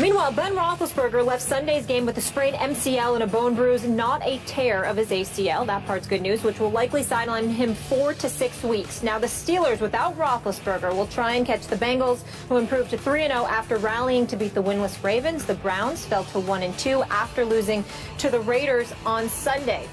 Meanwhile, Ben Roethlisberger left Sunday's game with a sprained MCL and a bone bruise, not a tear of his ACL. That part's good news, which will likely sideline him 4 to 6 weeks. Now, the Steelers, without Roethlisberger, will try and catch the Bengals, who improved to 3-0 after rallying to beat the winless Ravens. The Browns fell to 1-2 after losing to the Raiders on Sunday.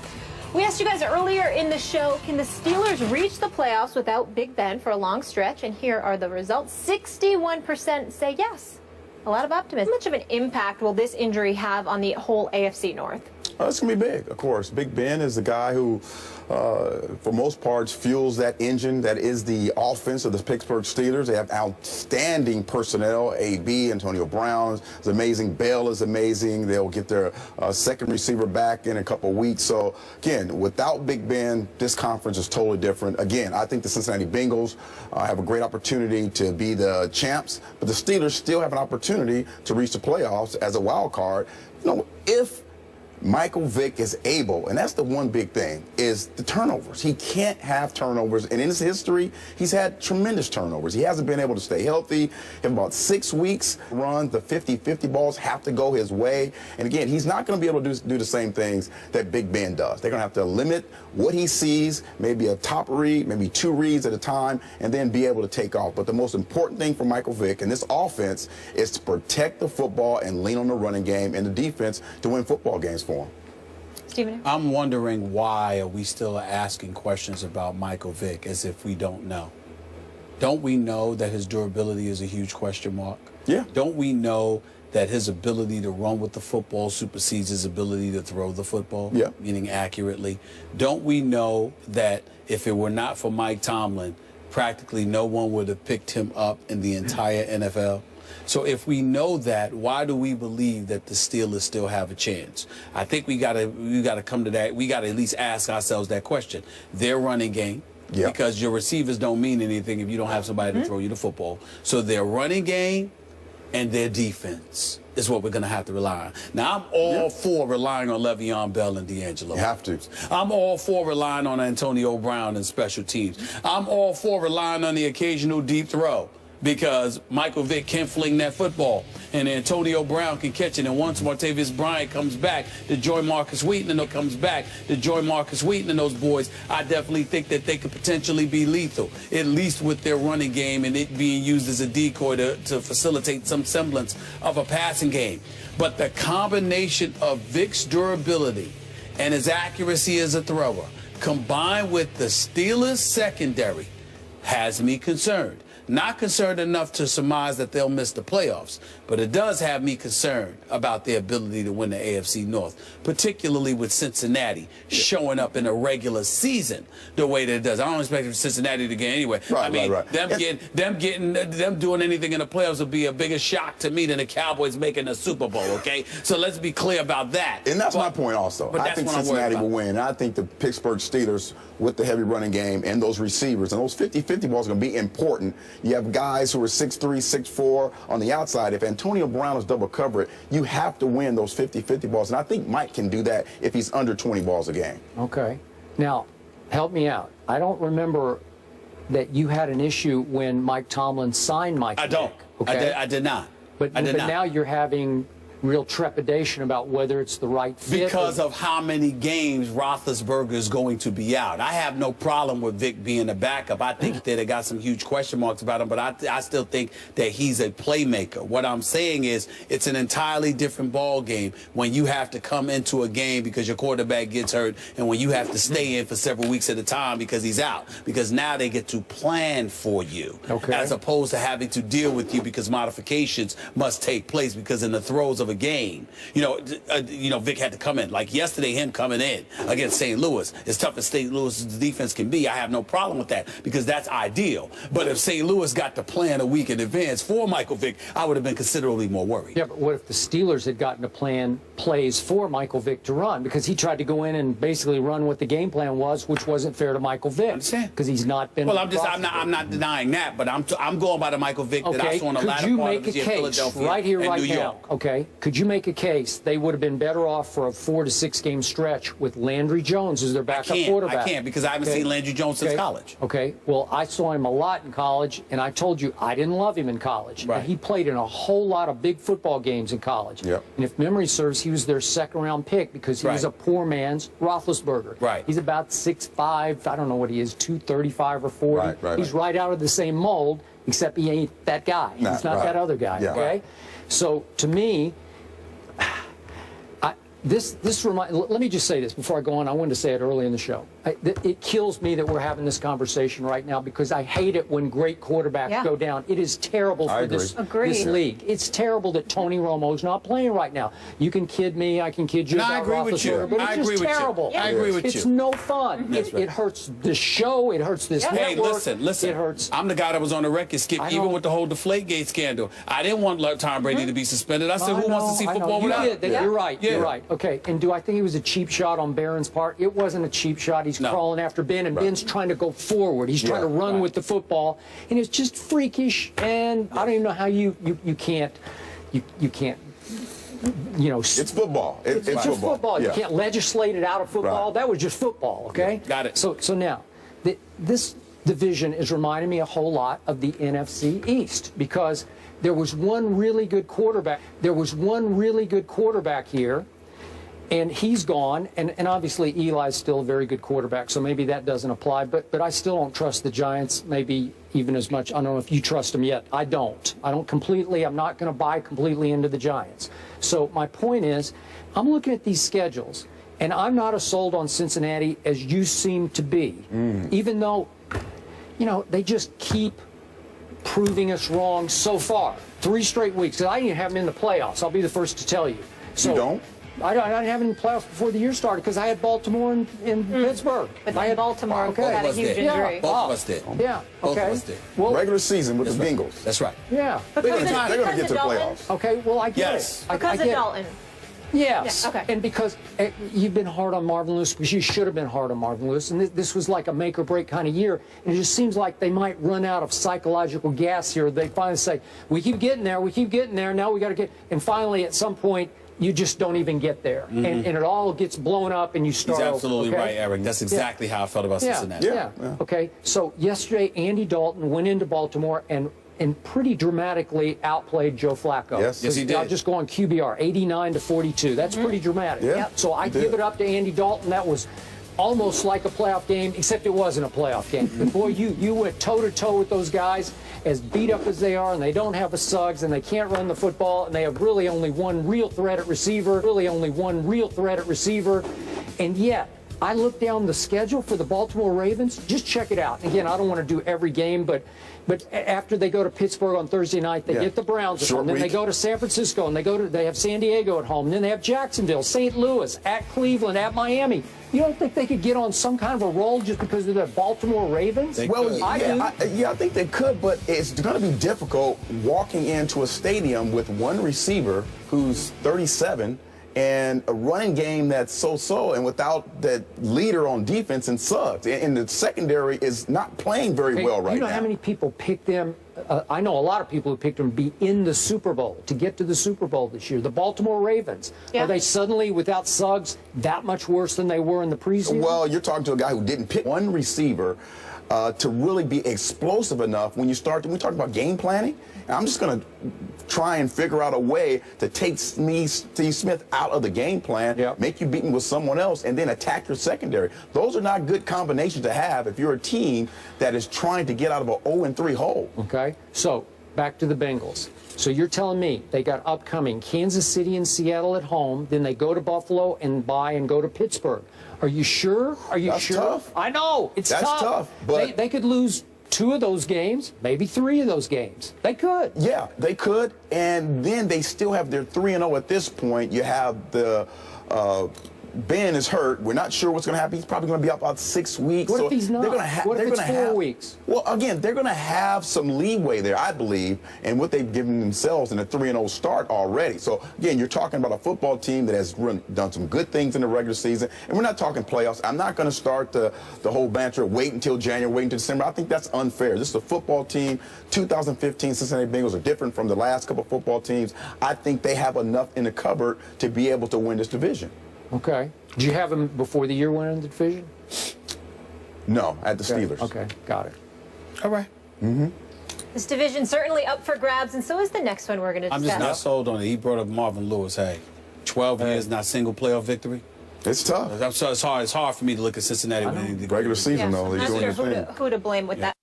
We asked you guys earlier in the show, can the Steelers reach the playoffs without Big Ben for a long stretch? And here are the results. 61% say yes. A lot of optimism. How much of an impact will this injury have on the whole AFC North? It's going to be big, of course. Big Ben is the guy who, for most parts, fuels that engine that is the offense of the Pittsburgh Steelers. They have outstanding personnel. AB, Antonio Brown is amazing. Bell is amazing. They'll get their second receiver back in a couple of weeks. So, again, without Big Ben, this conference is totally different. Again, I think the Cincinnati Bengals have a great opportunity to be the champs, but the Steelers still have an opportunity to reach the playoffs as a wild card. You know, if Michael Vick is able, and that's the one big thing, is the turnovers. He can't have turnovers, and in his history, he's had tremendous turnovers. He hasn't been able to stay healthy. In about 6 weeks, runs, the 50-50 balls have to go his way. And again, he's not going to be able to do the same things that Big Ben does. They're going to have to limit what he sees, maybe a top read, maybe 2 reads at a time, and then be able to take off. But the most important thing for Michael Vick and this offense is to protect the football and lean on the running game and the defense to win football games for him. Stephen? I'm wondering, why are we still asking questions about Michael Vick as if we don't know? Don't we know that his durability is a huge question mark? Yeah. Don't we know that his ability to run with the football supersedes his ability to throw the football, yeah, meaning accurately? Don't we know that if it were not for Mike Tomlin, practically no one would have picked him up in the entire NFL? So if we know that, why do we believe that the Steelers still have a chance? I think we gotta come to that. We gotta at least ask ourselves that question. Their running game, because your receivers don't mean anything if you don't have somebody to throw you the football. So their running game and their defense is what we're going to have to rely on. Now, I'm all for relying on Le'Veon Bell and D'Angelo. You have to. I'm all for relying on Antonio Brown and special teams. I'm all for relying on the occasional deep throw, because Michael Vick can fling that football, and Antonio Brown can catch it. And once Martavis Bryant comes back, the Joy Marcus Wheaton and comes back, the Joy Marcus Wheaton and those boys, I definitely think that they could potentially be lethal, at least with their running game and it being used as a decoy to facilitate some semblance of a passing game. But the combination of Vick's durability and his accuracy as a thrower, combined with the Steelers' secondary, has me concerned. Not concerned enough to surmise that they'll miss the playoffs, but it does have me concerned about their ability to win the AFC North, particularly with Cincinnati showing up in a regular season the way that it does. I don't expect Cincinnati to get anywhere. Right, I mean, right. them doing anything in the playoffs would be a bigger shock to me than the Cowboys making a Super Bowl. Okay, so let's be clear about that. And that's my point also. I think Cincinnati will win. And I think the Pittsburgh Steelers, with the heavy running game and those receivers, and those 50-50 balls are going to be important. You have guys who are 6'3", 6'4" on the outside. If Antonio Brown is double covered, you have to win those 50-50 balls. And I think Mike can do that if he's under 20 balls a game. Okay. Now, help me out. I don't remember that you had an issue when Mike Tomlin signed Mike. I don't. Okay? I did not. But now you're having real trepidation about whether it's the right fit. Because of how many games Roethlisberger is going to be out. I have no problem with Vic being a backup. I think that they got some huge question marks about him, but I still think that he's a playmaker. What I'm saying is it's an entirely different ball game when you have to come into a game because your quarterback gets hurt, and when you have to stay in for several weeks at a time because he's out. Because now they get to plan for you, as opposed to having to deal with you because modifications must take place, because in the throes of a game, Vic had to come in. Like yesterday, him coming in against St. Louis, as tough as St. Louis' defense can be, I have no problem with that because that's ideal. But if St. Louis got to plan a week in advance for Michael Vick, I would have been considerably more worried. Yeah, but what if the Steelers had gotten to plan plays for Michael Vick to run? Because he tried to go in and basically run what the game plan was, which wasn't fair to Michael Vick. Because he's not been. Well, I'm not denying that, but I'm going by the Michael Vick that I saw on the latter part of his year in Philadelphia right here, and right New now. York. Okay. could you make a case they would have been better off for a 4 to 6 game stretch with Landry Jones as their backup quarterback? I can't because I haven't seen Landry Jones since college. Okay. Well, I saw him a lot in college, and I told you I didn't love him in college. Right. And he played in a whole lot of big football games in college. Yep. And if memory serves, he was their second-round pick because he was a poor man's Roethlisberger. Right. He's about 6'5", I don't know what he is, 235 or 40. He's right out of the same mold, except he ain't that guy. He's not that other guy, okay? So, to me, let me just say this before I go on. I wanted to say it early in the show. It kills me that we're having this conversation right now because I hate it when great quarterbacks go down. It is terrible for this league. It's terrible that Tony Romo's not playing right now. You can kid me, I can kid you about I agree with you. but it's just terrible. I agree with you. It's no fun. It hurts the show. It hurts this network. Hey, listen. It hurts. I'm the guy that was on the record, Skip, even with the whole Deflategate scandal. I didn't want Tom Brady to be suspended. I said, who wants to see football without? You're right. You're right. Okay. And do I think it was a cheap shot on Barron's part? It wasn't a cheap shot. He's crawling after Ben, and Ben's trying to go forward. He's trying to run with the football, and it's just freakish. And I don't even know how you can't. It's football. It's just football. You can't legislate it out of football. That was just football, okay? Got it. So now, this division is reminding me a whole lot of the NFC East because there was one really good quarterback. Here, and he's gone. And obviously Eli's still a very good quarterback, so maybe that doesn't apply. But I still don't trust the Giants, maybe even as much. I don't know if you trust them yet. I don't. completely. I'm not going to buy completely into the Giants. So my point is, I'm looking at these schedules, and I'm not as sold on Cincinnati as you seem to be, even though, they just keep proving us wrong so far. 3 straight weeks. I didn't have them in the playoffs. I'll be the first to tell you. So, you don't? I didn't have them in the playoffs before the year started because I had Baltimore in Pittsburgh. But I had Baltimore had a huge injury. Both of us did. Yeah. Both of us did. Well, regular season with the Bengals. That's right. Yeah. They're going to get to the playoffs. Okay. Well, I get it. Because of Dalton. Yes. Yeah, okay. And because you've been hard on Marvin Lewis, because you should have been hard on Marvin Lewis, and this was like a make or break kind of year, and it just seems like they might run out of psychological gas here. They finally say, we keep getting there, now we got to get, and finally at some point, you just don't even get there. And it all gets blown up and you start He's absolutely over, okay? right, Eric. That's exactly how I felt about Cincinnati. Yeah. Okay. So yesterday, Andy Dalton went into Baltimore and pretty dramatically outplayed Joe Flacco. Yes he did. I'll just go on QBR, 89-42. That's pretty dramatic. Yeah, so I give it up to Andy Dalton. That was almost like a playoff game, except it wasn't a playoff game. But boy, you went toe-to-toe with those guys, as beat up as they are, and they don't have a Suggs, and they can't run the football, and they have really only one real threat at receiver, and yet, I look down the schedule for the Baltimore Ravens. Just check it out. Again, I don't want to do every game, but after they go to Pittsburgh on Thursday night, they get the Browns at home. Then they go to San Francisco, and they have San Diego at home. And then they have Jacksonville, St. Louis, at Cleveland, at Miami. You don't think they could get on some kind of a roll just because of the Baltimore Ravens? I think they could, but it's going to be difficult walking into a stadium with one receiver who's 37 and a running game that's so-so, and without that leader on defense and Suggs. And the secondary is not playing very well right now. You know how many people picked them? I know a lot of people who picked them to be in the Super Bowl, to get to the Super Bowl this year. The Baltimore Ravens. Are they suddenly, without Suggs, that much worse than they were in the preseason? Well, you're talking to a guy who didn't pick one receiver to really be explosive enough when we talk about game planning. And I'm just going to try and figure out a way to take Steve Smith out of the game plan, make you beaten with someone else, and then attack your secondary. Those are not good combinations to have if you're a team that is trying to get out of an 0-3 hole. Okay, so back to the Bengals. So you're telling me they got upcoming Kansas City and Seattle at home, then they go to Buffalo and go to Pittsburgh. Are you sure? That's tough. I know, it's tough. That's tough, but they could lose 2 of those games, maybe 3 of those games. They could. Yeah, they could, and then they still have their 3-0 at this point. You have the Ben is hurt. We're not sure what's going to happen. He's probably going to be out about 6 weeks. What if he's not? What if it's 4 weeks? Well, again, they're going to have some leeway there, I believe, in what they've given themselves in a 3-0 start already. So, again, you're talking about a football team that has done some good things in the regular season, and we're not talking playoffs. I'm not going to start the whole banter, wait until January, wait until December. I think that's unfair. This is a football team. 2015 Cincinnati Bengals are different from the last couple of football teams. I think they have enough in the cupboard to be able to win this division. Okay. Did you have them before the year went in the division? No, at the Steelers. Okay, got it. All right. This division certainly up for grabs, and so is the next one we're going to discuss. I'm just not sold on it. He brought up Marvin Lewis. Hey, 12 years, not single playoff victory. It's tough. It's hard for me to look at Cincinnati winning the regular season, though. I'm They're doing not their sure thing. who to blame with that.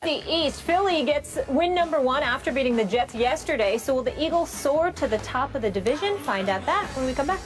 The East, Philly gets win number 1 after beating the Jets yesterday. So will the Eagles soar to the top of the division? Find out that when we come back.